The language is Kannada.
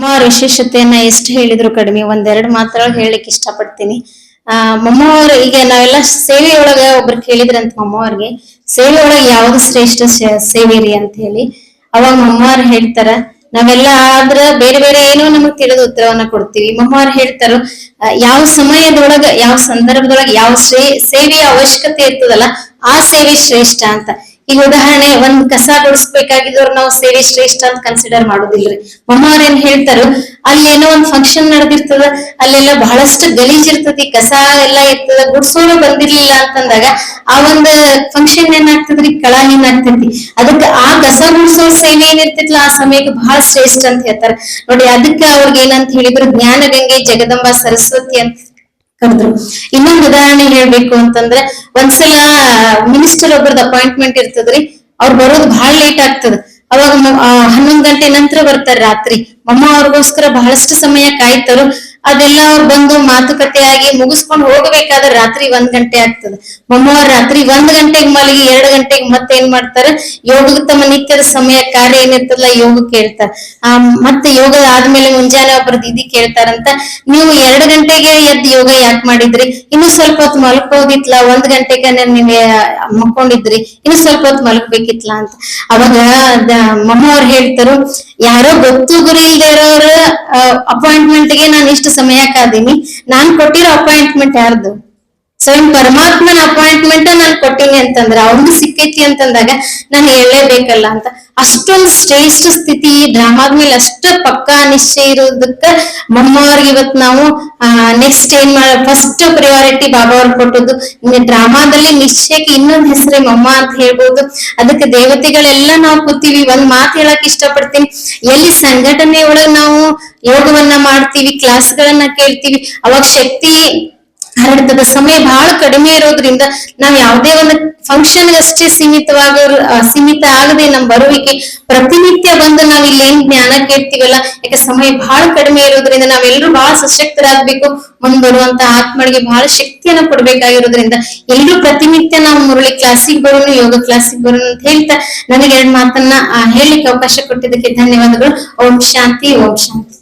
ಸುಮಾರು ವಿಶೇಷತೆಯನ್ನ ಎಷ್ಟು ಹೇಳಿದ್ರು ಕಡಿಮೆ. ಒಂದೆರಡು ಮಾತ್ರೊಳಗೆ ಹೇಳಲಿಕ್ಕೆ ಇಷ್ಟಪಡ್ತೀನಿ. ಮಮ್ಮವ್ರು ಈಗ ನಾವೆಲ್ಲ ಸೇವೆಯೊಳಗ ಒಬ್ರು ಕೇಳಿದ್ರಂತ ಮಮ್ಮವ್ರಿಗೆ, ಸೇವೆಯೊಳಗೆ ಯಾವ್ದು ಶ್ರೇಷ್ಠ ಸೇವೆ ರೀ ಅಂತ ಹೇಳಿ. ಅವಾಗ ಮಮ್ಮವ್ರು ಹೇಳ್ತಾರ, ನಾವೆಲ್ಲ ಆದ್ರ ಬೇರೆ ಬೇರೆ ಏನೋ ನಮಗ್ ತಿಳಿದ ಉತ್ತರವನ್ನ ಕೊಡ್ತೀವಿ. ಮಮ್ಮವ್ರು ಹೇಳ್ತಾರ, ಯಾವ ಸಮಯದೊಳಗ ಯಾವ ಸಂದರ್ಭದೊಳಗ ಯಾವ ಸೇವೆಯ ಅವಶ್ಯಕತೆ ಇರ್ತದಲ್ಲ ಆ ಸೇವೆ ಶ್ರೇಷ್ಠ ಅಂತ. ಈಗ ಉದಾಹರಣೆ, ಒಂದ್ ಕಸ ಗುಡಿಸ್ಬೇಕಾಗಿದ್ದವ್ರು ನಾವು ಸೇವೆ ಶ್ರೇಷ್ಠ ಅಂತ ಕನ್ಸಿಡರ್ ಮಾಡೋದಿಲ್ರಿ. ಮಮ್ಮವ್ರ ಏನ್ ಹೇಳ್ತಾರೋ, ಅಲ್ಲಿ ಏನೋ ಒಂದ್ ಫಂಕ್ಷನ್ ನಡೆದಿರ್ತದ, ಅಲ್ಲೆಲ್ಲ ಬಹಳಷ್ಟು ಗಲೀಜ್ ಇರ್ತತಿ, ಕಸ ಎಲ್ಲಾ ಇರ್ತದ, ಗುಡ್ಸೋರು ಬಂದಿರ್ಲಿಲ್ಲ ಅಂತಂದಾಗ ಆ ಒಂದ್ ಫಂಕ್ಷನ್ ಏನಾಗ್ತದ್ರಿ, ಕಳ ಏನಾಗ್ತೈತಿ. ಅದಕ್ಕೆ ಆ ಕಸ ಗುಡ್ಸೋ ಸೇವೆ ಏನಿರ್ತೈತಿಲ್ಲ ಆ ಸಮಯಕ್ಕೆ ಬಹಳ ಶ್ರೇಷ್ಠ ಅಂತ ಹೇಳ್ತಾರ ನೋಡಿ. ಅದಕ್ಕೆ ಅವ್ರಿಗೆ ಏನಂತ ಹೇಳಿದ್ರು, ಜ್ಞಾನ ಗಂಗೆ ಜಗದಂಬ ಸರಸ್ವತಿ ಅಂತ ಕರೆದ್ರು. ಇನ್ನೊಂದು ಉದಾಹರಣೆ ಹೇಳ್ಬೇಕು ಅಂತಂದ್ರೆ, ಒಂದ್ಸಲ ಮಿನಿಸ್ಟರ್ ಒಬ್ರದ್ದು ಅಪಾಯಿಂಟ್ಮೆಂಟ್ ಇರ್ತದ್ರಿ, ಅವ್ರು ಬರೋದು ಬಹಳ ಲೇಟ್ ಆಗ್ತದ. ಅವಾಗ 11 ಗಂಟೆ ನಂತರ ಬರ್ತಾರ ರಾತ್ರಿ. ಮಮ್ಮ ಅವ್ರಿಗೋಸ್ಕರ ಬಹಳಷ್ಟು ಸಮಯ ಕಾಯ್ತಾರು. ಅದೆಲ್ಲ ಅವ್ರು ಬಂದು ಮಾತುಕತೆ ಆಗಿ ಮುಗಿಸ್ಕೊಂಡು ಹೋಗಬೇಕಾದ್ರೆ ರಾತ್ರಿ 1 ಗಂಟೆ ಆಗ್ತದ. ಮಮ್ಮವ್ರ ರಾತ್ರಿ 1 ಗಂಟೆಗೆ ಮಲಗಿ 2 ಗಂಟೆಗೆ ಮತ್ತೆ ಏನ್ ಮಾಡ್ತಾರ, ಯೋಗಕ್ಕೆ ತಮ್ಮ ನಿತ್ಯದ ಸಮಯ ಕಾರ್ಯ ಏನಿರ್ತದಲ್ಲ ಯೋಗಕ್ಕೆ ಕೇಳ್ತಾರ. ಮತ್ತೆ ಯೋಗ ಆದ್ಮೇಲೆ ಮುಂಜಾನೆ ಒಬ್ಬರದ್ದು ಇದಿ ಕೇಳ್ತಾರಂತ, ನೀವು 2 ಗಂಟೆಗೆ ಎದ್ದು ಯೋಗ ಯಾಕೆ ಮಾಡಿದ್ರಿ, ಇನ್ನು ಸ್ವಲ್ಪ ಹೊತ್ತು ಮಲ್ಕೋದಿತ್ಲ, 1 ಗಂಟೆಗೆ ನೀವ್ ಮಕ್ಕೊಂಡಿದ್ರಿ, ಇನ್ನು ಸ್ವಲ್ಪ ಹೊತ್ತು ಮಲ್ಕೋಬೇಕಿತ್ಲಾ ಅಂತ. ಅವಾಗ ಮಮ್ಮವ್ರು ಹೇಳ್ತಾರು, ಯಾರೋ ಗೊತ್ತು ಗುರಿ ಇಲ್ದೇ ಇರೋರ ಅಪಾಯಿಂಟ್ಮೆಂಟ್ಗೆ ನಾನು ಇಷ್ಟು ಸಮಯ ಕಾದೀನಿ, ನಾನ್ ಕೊಟ್ಟಿರೋ ಅಪಾಯಿಂಟ್ಮೆಂಟ್ ಯಾರ್ದು? ಸ್ವಯಂ ಪರಮಾತ್ಮನ ಅಪಾಯಿಂಟ್ಮೆಂಟ್ ನಾನು ಕೊಟ್ಟಿನಿ ಅಂತಂದ್ರ, ಅವ್ರಿಗೂ ಸಿಕ್ಕೈತಿ ಅಂತಂದಾಗ ನಾನು ಹೇಳಲೇಬೇಕಲ್ಲ ಅಂತ. ಅಷ್ಟೊಂದು ಶ್ರೇಷ್ಠ ಸ್ಥಿತಿ ಡ್ರಾಮಾದ್ಮೇಲೆ ಅಷ್ಟ ಪಕ್ಕಾ ನಿಶ್ಚಯ ಇರೋದಕ್ಕ ಮಮ್ಮವ್ರಿಗೆ ಇವತ್ ನಾವು ನೆಕ್ಸ್ಟ್ ಏನ್ ಫಸ್ಟ್ ಪ್ರಿಯಾರಿಟಿ ಬಾಬಾ ಅವ್ರಿಗೆ ಕೊಟ್ಟದ್ದು. ಡ್ರಾಮಾದಲ್ಲಿ ನಿಶ್ಚಯಕ್ಕೆ ಇನ್ನೊಂದ್ ಹೆಸರೇ ಮಮ್ಮ ಅಂತ ಹೇಳ್ಬೋದು. ಅದಕ್ಕೆ ದೇವತೆಗಳೆಲ್ಲ ನಾವು ಕೂತೀವಿ. ಒಂದ್ ಮಾತು ಹೇಳಕ್ ಇಷ್ಟಪಡ್ತೀನಿ, ಎಲ್ಲಿ ಸಂಘಟನೆ ಒಳಗ್ ನಾವು ಯೋಗವನ್ನ ಮಾಡ್ತೀವಿ, ಕ್ಲಾಸ್ಗಳನ್ನ ಕೇಳ್ತೀವಿ, ಅವಾಗ ಶಕ್ತಿ ಹರಡ್ತದ. ಸಮಯ ಬಹಳ ಕಡಿಮೆ ಇರೋದ್ರಿಂದ ನಾವ್ ಯಾವ್ದೇ ಒಂದು ಫಂಕ್ಷನ್ ಅಷ್ಟೇ ಸೀಮಿತ ಆಗದೆ ನಮ್ ಬರುವಿಕೆ ಪ್ರತಿನಿತ್ಯ ಬಂದು ನಾವ್ ಇಲ್ಲಿ ಏನ್ ಜ್ಞಾನ ಕೇಳ್ತೀವಲ್ಲ, ಯಾಕೆ ಸಮಯ ಬಹಳ ಕಡಿಮೆ ಇರೋದ್ರಿಂದ ನಾವೆಲ್ಲರೂ ಬಹಳ ಸಶಕ್ತರಾಗ್ಬೇಕು. ಮುಂದ್ ಬರುವಂತ ಆತ್ಮಳಿಗೆ ಬಹಳ ಶಕ್ತಿಯನ್ನ ಕೊಡ್ಬೇಕಾಗಿರೋದ್ರಿಂದ ಎಲ್ರು ಪ್ರತಿನಿತ್ಯ ನಾವು ಮುರಳಿ ಕ್ಲಾಸಿಗೆ ಬರೋನು, ಯೋಗ ಕ್ಲಾಸಿಗೆ ಬರೋನು ಅಂತ ಹೇಳ್ತಾ ನನಗೆ 2 ಮಾತನ್ನ ಹೇಳಲಿಕ್ಕೆ ಅವಕಾಶ ಕೊಟ್ಟಿದ್ದಕ್ಕೆ ಧನ್ಯವಾದಗಳು. ಓಂ ಶಾಂತಿ, ಓಂ ಶಾಂತಿ.